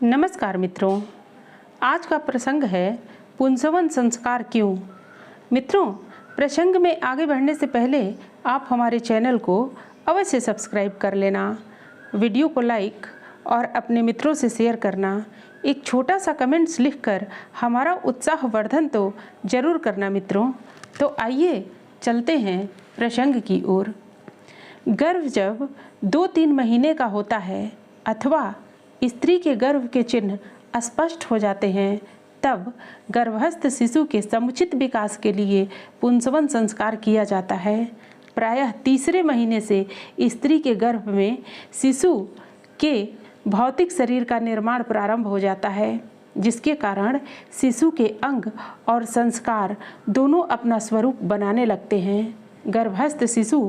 नमस्कार मित्रों, आज का प्रसंग है पुंसवन संस्कार क्यों। मित्रों, प्रसंग में आगे बढ़ने से पहले आप हमारे चैनल को अवश्य सब्सक्राइब कर लेना, वीडियो को लाइक और अपने मित्रों से शेयर करना, एक छोटा सा कमेंट्स लिखकर हमारा उत्साह वर्धन तो जरूर करना मित्रों। तो आइए चलते हैं प्रसंग की ओर। गर्भ जब 2-3 महीने का होता है अथवा स्त्री के गर्भ के चिन्ह स्पष्ट हो जाते हैं, तब गर्भस्थ शिशु के समुचित विकास के लिए पुंसवन संस्कार किया जाता है। प्रायः तीसरे महीने से स्त्री के गर्भ में शिशु के भौतिक शरीर का निर्माण प्रारंभ हो जाता है, जिसके कारण शिशु के अंग और संस्कार दोनों अपना स्वरूप बनाने लगते हैं। गर्भस्थ शिशु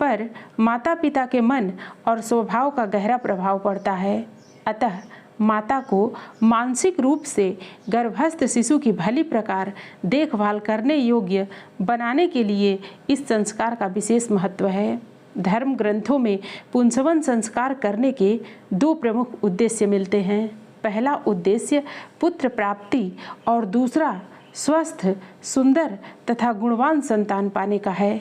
पर माता पिता के मन और स्वभाव का गहरा प्रभाव पड़ता है। अतः माता को मानसिक रूप से गर्भस्थ शिशु की भली प्रकार देखभाल करने योग्य बनाने के लिए इस संस्कार का विशेष महत्व है। धर्म ग्रंथों में पुंसवन संस्कार करने के 2 प्रमुख उद्देश्य मिलते हैं। पहला उद्देश्य पुत्र प्राप्ति और दूसरा स्वस्थ, सुंदर तथा गुणवान संतान पाने का है।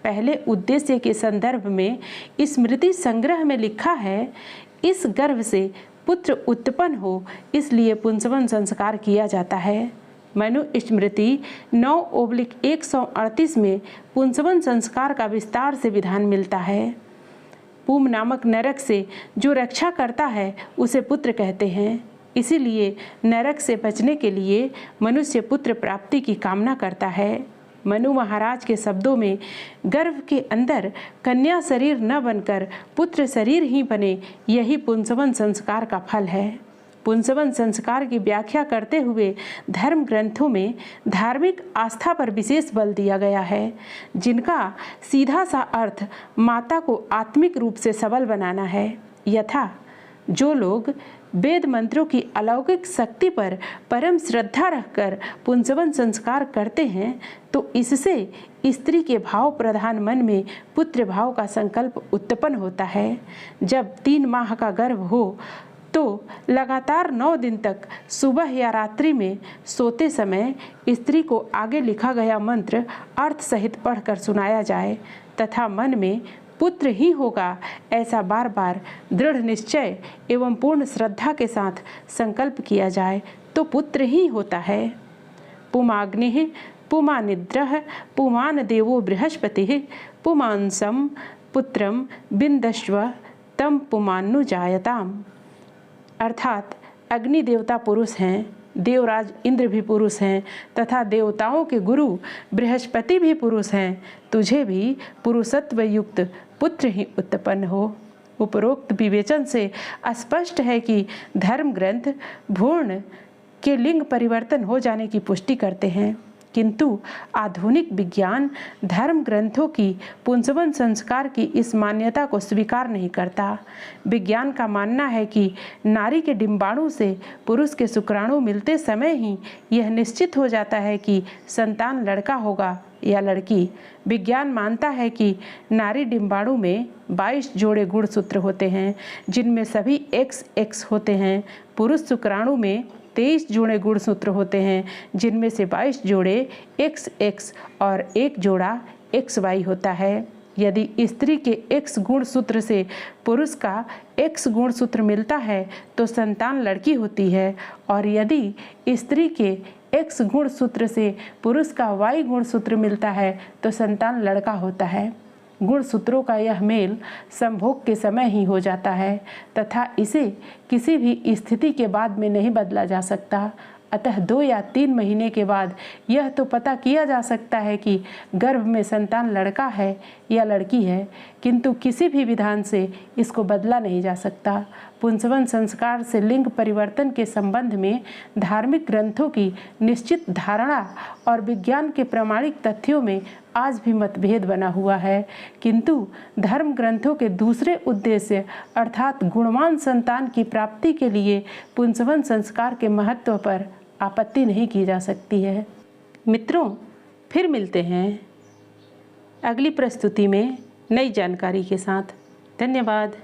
पहले उद्देश्य के संदर्भ में स्मृति संग्रह में लिखा है, इस गर्भ से पुत्र उत्पन्न हो इसलिए पुंसवन संस्कार किया जाता है। मनु स्मृति 9/138 में पुंसवन संस्कार का विस्तार से विधान मिलता है। पुम नामक नरक से जो रक्षा करता है उसे पुत्र कहते हैं। इसीलिए नरक से बचने के लिए मनुष्य पुत्र प्राप्ति की कामना करता है। मनु महाराज के शब्दों में गर्भ के अंदर कन्या शरीर न बनकर पुत्र शरीर ही बने, यही पुंसवन संस्कार का फल है। पुंसवन संस्कार की व्याख्या करते हुए धर्म ग्रंथों में धार्मिक आस्था पर विशेष बल दिया गया है, जिनका सीधा सा अर्थ माता को आत्मिक रूप से सबल बनाना है। यथा जो लोग वेद मंत्रों की अलौकिक शक्ति पर परम श्रद्धा रखकर पुंसवन संस्कार करते हैं, तो इससे स्त्री के भाव प्रधान मन में पुत्र भाव का संकल्प उत्पन्न होता है। जब 3 माह का गर्भ हो तो लगातार 9 दिन तक सुबह या रात्रि में सोते समय स्त्री को आगे लिखा गया मंत्र अर्थ सहित पढ़कर सुनाया जाए तथा मन में पुत्र ही होगा ऐसा बार बार दृढ़ निश्चय एवं पूर्ण श्रद्धा के साथ संकल्प किया जाए तो पुत्र ही होता है। पुमाग्निः पुमानिद्रः पुमान देवो बृहस्पतिः पुमांसं पुत्रं विन्दस्व तं पुमान्नुजायताम्। अर्थात अग्नि देवता पुरुष हैं, देवराज इंद्र भी पुरुष हैं तथा देवताओं के गुरु बृहस्पति भी पुरुष हैं। तुझे भी पुरुषत्व युक्त पुत्र ही उत्पन्न हो। उपरोक्त विवेचन से स्पष्ट है कि धर्म ग्रंथ भ्रूण के लिंग परिवर्तन हो जाने की पुष्टि करते हैं, किंतु आधुनिक विज्ञान धर्म ग्रंथों की पुंसवन संस्कार की इस मान्यता को स्वीकार नहीं करता। विज्ञान का मानना है कि नारी के डिंबाणु से पुरुष के शुक्राणु मिलते समय ही यह निश्चित हो जाता है कि संतान लड़का होगा या लड़की। विज्ञान मानता है कि नारी डिंबाणु में 22 जोड़े गुणसूत्र होते हैं, जिनमें सभी XX होते हैं। पुरुष शुक्राणु में 23 जोड़े गुणसूत्र होते हैं, जिनमें से 22 जोड़े XX और 1 जोड़ा XY होता है। यदि स्त्री के X गुणसूत्र से पुरुष का X गुणसूत्र मिलता है तो संतान लड़की होती है, और यदि स्त्री के X गुणसूत्र से पुरुष का Y गुणसूत्र मिलता है तो संतान लड़का होता है। गुणसूत्रों का यह मेल संभोग के समय ही हो जाता है तथा इसे किसी भी स्थिति के बाद में नहीं बदला जा सकता। अतः 2 या 3 महीने के बाद यह तो पता किया जा सकता है कि गर्भ में संतान लड़का है या लड़की है, किंतु किसी भी विधान से इसको बदला नहीं जा सकता। पुंसवन संस्कार से लिंग परिवर्तन के संबंध में धार्मिक ग्रंथों की निश्चित धारणा और विज्ञान के प्रामाणिक तथ्यों में आज भी मतभेद बना हुआ है, किंतु धर्म ग्रंथों के दूसरे उद्देश्य अर्थात गुणवान संतान की प्राप्ति के लिए पुंसवन संस्कार के महत्व पर आपत्ति नहीं की जा सकती है। मित्रों, फिर मिलते हैं अगली प्रस्तुति में नई जानकारी के साथ। धन्यवाद।